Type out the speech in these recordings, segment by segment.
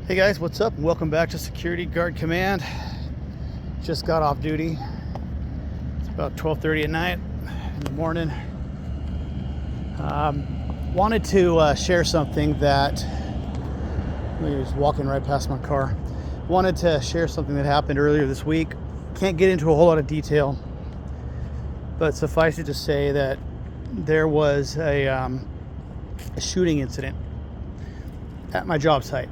Hey guys, what's up? Welcome back to Security Guard Command. Just got off duty. It's about 12:30 at night in the morning. Wanted to share something that I was walking right past my car. Wanted to share something that happened earlier this week. Can't get into a whole lot of detail, but suffice it to say that there was a shooting incident at my job site.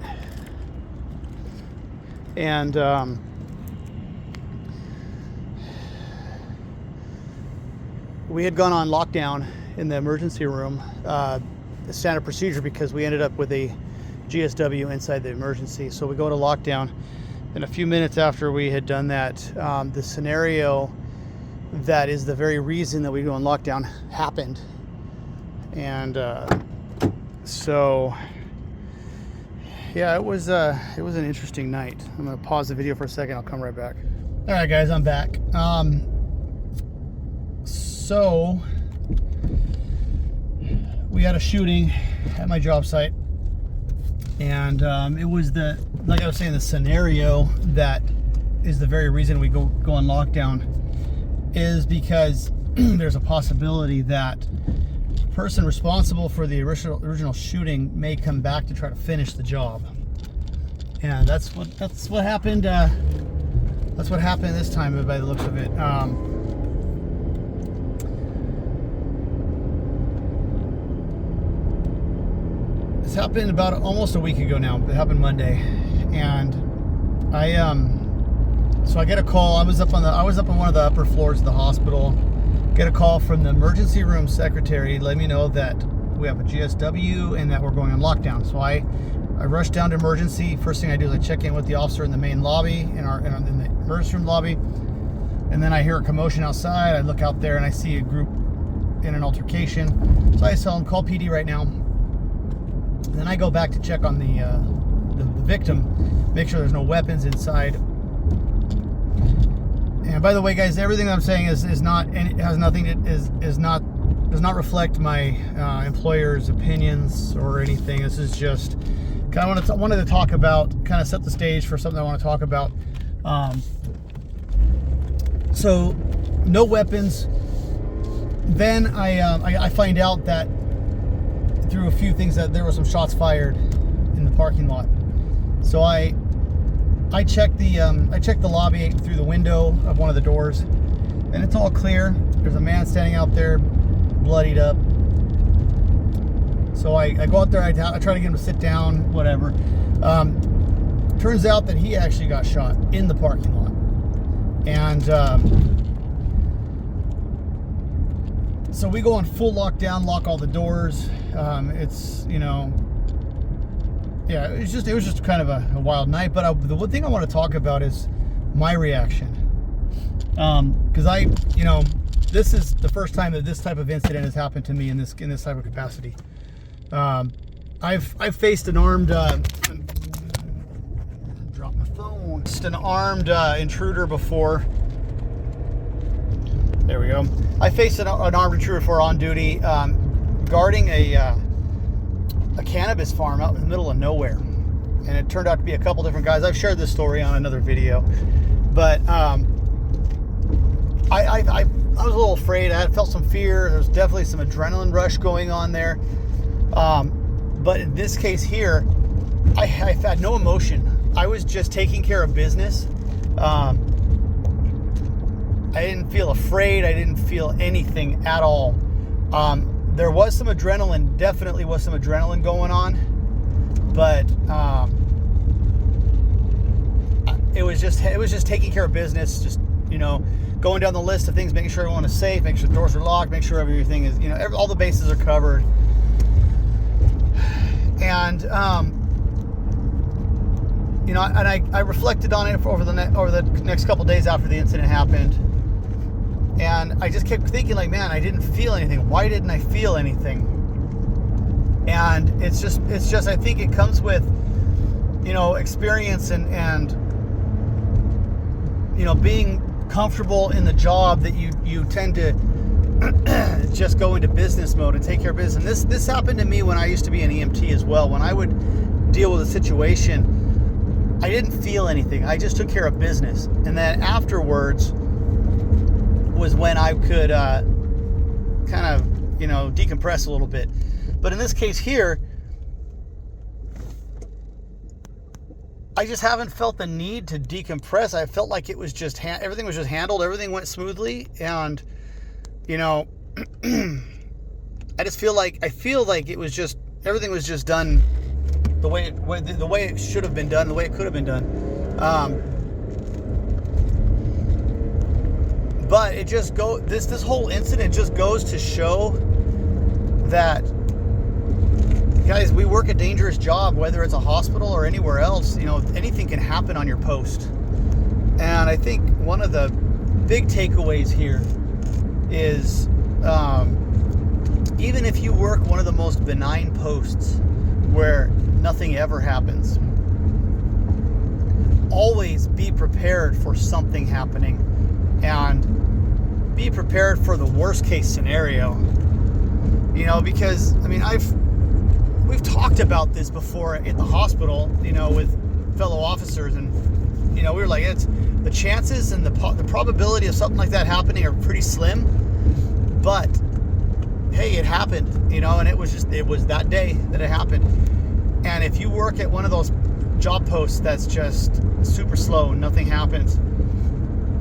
And we had gone on lockdown in the emergency room, standard procedure, because we ended up with a GSW inside the emergency. So we go to lockdown, and a few minutes after we had done that, the scenario that is the very reason that we go on lockdown happened. And so yeah, it was an interesting night. I'm gonna pause the video for a second. I'll come right back. All right, guys, I'm back. So we had a shooting at my job site, and it was like I was saying, the scenario that is the very reason we go on lockdown is because there's a possibility that the person responsible for the original shooting may come back to try to finish the job, and that's what happened. That's what happened this time, by the looks of it. This happened about almost a week ago now. It happened Monday, and so I get a call. I was up on one of the upper floors of the hospital. Get a call from the emergency room secretary letting me know that we have a GSW and that we're going on lockdown. So I rush down to emergency. First thing I do is I check in with the officer in the main lobby, in the emergency room lobby, and then I hear a commotion outside. I look out there and I see a group in an altercation. So I tell them, call PD right now. And then I go back to check on the victim, make sure there's no weapons inside. And by the way, guys, everything I'm saying is not, and it has nothing to, does not reflect my employer's opinions or anything. This is just kind of wanted to talk about, kind of set the stage for something I want to talk about. So no weapons. Then I find out that through a few things that there were some shots fired in the parking lot. So I checked the lobby through the window of one of the doors, and it's all clear. There's a man standing out there, bloodied up. So I go out there. I try to get him to sit down, whatever. Turns out that he actually got shot in the parking lot, and so we go on full lockdown, lock all the doors. It's, yeah, it was just kind of a wild night. But the one thing I want to talk about is my reaction, because this is the first time that this type of incident has happened to me in this type of capacity. I've faced an armed drop my phone. Just an armed intruder before. There we go. I faced an armed intruder before on duty, guarding a cannabis farm out in the middle of nowhere, and it turned out to be a couple different guys. I've shared this story on another video, but I was a little afraid. I felt some fear. There was definitely some adrenaline rush going on there, but in this case here, I had no emotion. I was just taking care of business. I didn't feel afraid. I didn't feel anything at all. There was some adrenaline, definitely was some adrenaline going on, but it was just taking care of business, just, going down the list of things, making sure everyone is safe, making sure the doors are locked, make sure everything is, all the bases are covered. And I reflected on it over the next couple days after the incident happened. And I just kept thinking, like, man, I didn't feel anything. Why didn't I feel anything? And it's just I think it comes with, experience and being comfortable in the job that you tend to just go into business mode and take care of business. And this happened to me when I used to be an EMT as well. When I would deal with a situation, I didn't feel anything. I just took care of business. And then afterwards was when I could kind of, decompress a little bit. But in this case here, I just haven't felt the need to decompress. I felt like it was just everything was just handled. Everything went smoothly, and I feel like it was just everything was just done the way it should have been done, the way it could have been done. But it just this whole incident just goes to show that, guys, we work a dangerous job, whether it's a hospital or anywhere else. Anything can happen on your post. And I think one of the big takeaways here is, even if you work one of the most benign posts where nothing ever happens, always be prepared for something happening, and be prepared for the worst case scenario. Because we've talked about this before at the hospital, with fellow officers, and we were like, it's the chances and the probability of something like that happening are pretty slim, but hey, it happened, and it was that day that it happened. And if you work at one of those job posts that's just super slow and nothing happens,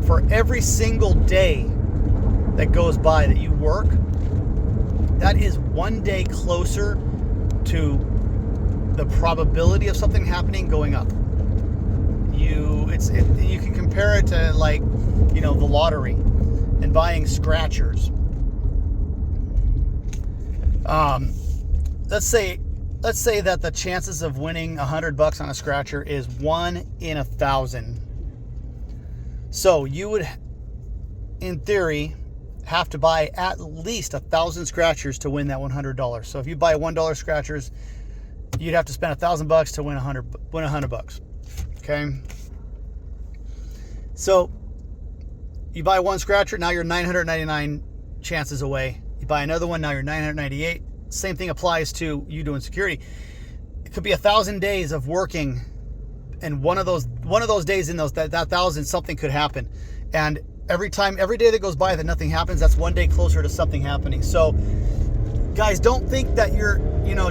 for every single day that goes by that you work, that is one day closer to the probability of something happening going up. You can compare it to the lottery and buying scratchers. Let's say that the chances of winning $100 on a scratcher is 1 in 1,000. So you would, in theory, have to buy at least 1,000 scratchers to win that $100. So if you buy $1 scratchers, you'd have to spend $1,000 to win $100. Okay. So you buy one scratcher, now you're 999 chances away. You buy another one, now you're 998. Same thing applies to you doing security. It could be 1,000 days of working, and one of those days in that 1,000, something could happen. And every day that goes by that nothing happens, that's one day closer to something happening. So guys, don't think that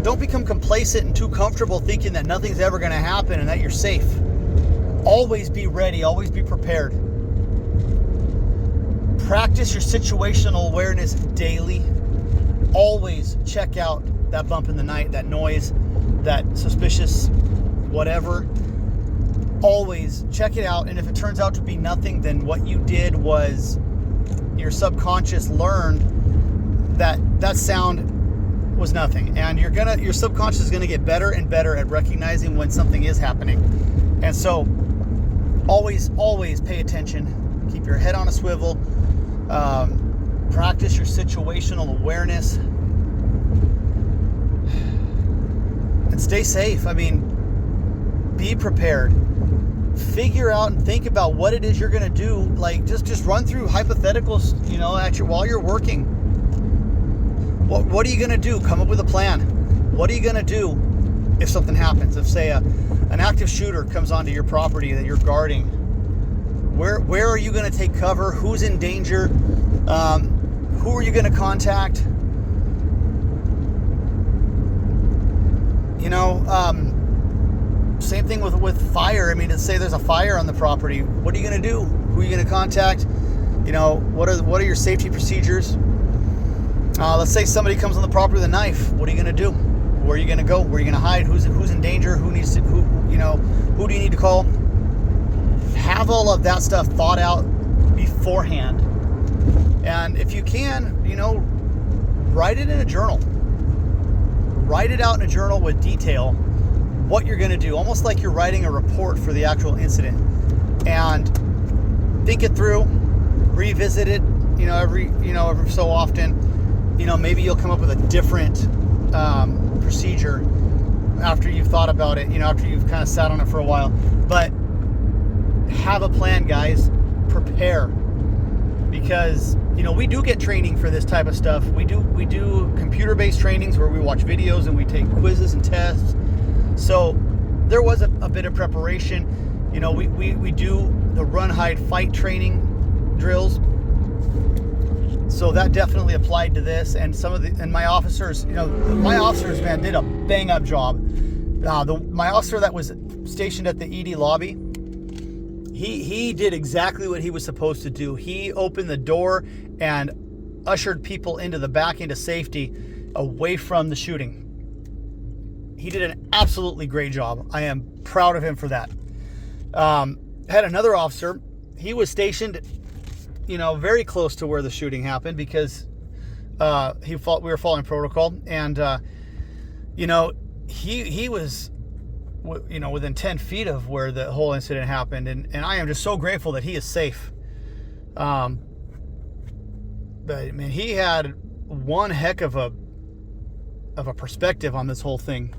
don't become complacent and too comfortable thinking that nothing's ever going to happen and that you're safe. Always be ready, always be prepared. Practice your situational awareness daily. Always check out that bump in the night, that noise, that suspicious whatever. Always check it out, and if it turns out to be nothing, then what you did was your subconscious learned that sound was nothing, and your subconscious is gonna get better and better at recognizing when something is happening. And so always pay attention, keep your head on a swivel, practice your situational awareness, and stay safe. Be prepared. Figure out and think about what it is you're going to do. Just run through hypotheticals, while you're working. What are you going to do? Come up with a plan. What are you going to do if something happens? If, say, an active shooter comes onto your property that you're guarding, where are you going to take cover? Who's in danger? Who are you going to contact? Same thing with fire. Let's say there's a fire on the property. What are you going to do? Who are you going to contact? What are your safety procedures? Let's say somebody comes on the property with a knife. What are you going to do? Where are you going to go? Where are you going to hide? Who's in danger? Who do you need to call? Have all of that stuff thought out beforehand. And if you can, write it in a journal. Write it out in a journal with detail what you're going to do, almost like you're writing a report for the actual incident. And think it through, revisit it, every so often. Maybe you'll come up with a different procedure after you've thought about it, after you've kind of sat on it for a while. But have a plan, guys. Prepare. Because we do get training for this type of stuff. We do computer-based trainings where we watch videos and we take quizzes and tests. So there was a bit of preparation. You know, we do the run, hide, fight training drills. So that definitely applied to this. And my officers, you know, my officers, man, did a bang up job. My officer that was stationed at the ED lobby, he did exactly what he was supposed to do. He opened the door and ushered people into the back into safety, away from the shooting. He did an absolutely great job. I am proud of him for that. Had another officer. He was stationed, you know, very close to where the shooting happened because we were following protocol, and you know, he was, you know, within 10 feet of where the whole incident happened, and I am just so grateful that he is safe. But man, he had one heck of a perspective on this whole thing,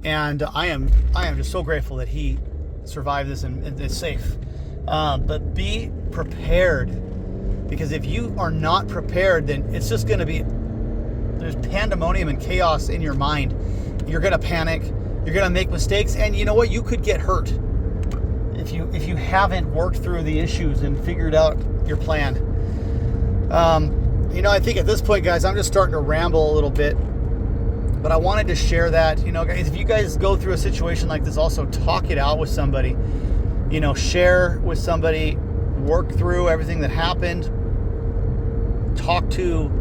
and I am just so grateful that he survived this and is safe. But be prepared, because if you are not prepared, then it's just going to be, there's pandemonium and chaos in your mind. You're going to panic. You're going to make mistakes, and you know what? You could get hurt if you haven't worked through the issues and figured out your plan. You know, I think at this point, guys, I'm just starting to ramble a little bit, but I wanted to share that. You know, guys, if you guys go through a situation like this, also talk it out with somebody. You know, share with somebody, work through everything that happened, talk to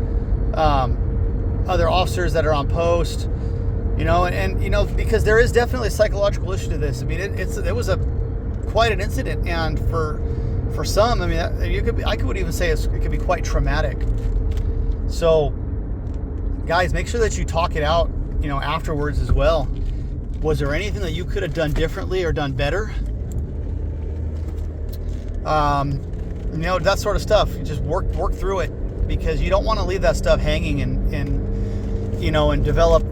other officers that are on post, you know, and you know, because there is definitely a psychological issue to this. I mean, it was quite an incident, and for some, I mean, I could even say it could be quite traumatic. So, guys, make sure that you talk it out, you know, afterwards as well. Was there anything that you could have done differently or done better? You know, that sort of stuff. You just work through it, because you don't want to leave that stuff hanging and you know, and develop,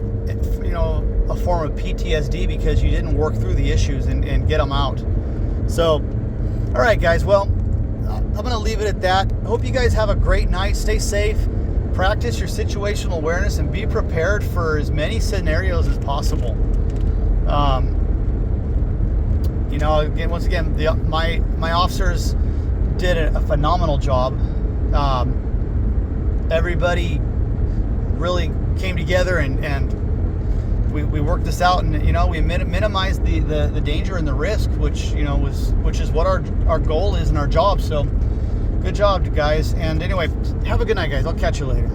you know, a form of PTSD because you didn't work through the issues and get them out. So, all right, guys. Well, I'm going to leave it at that. I hope you guys have a great night. Stay safe. Practice your situational awareness and be prepared for as many scenarios as possible. You know, once again, my officers did a phenomenal job. Everybody really came together and we worked this out, and you know, we minimized the danger and the risk, which, you know, which is what our goal is in our job. So good job, guys. And anyway, have a good night, guys. I'll catch you later.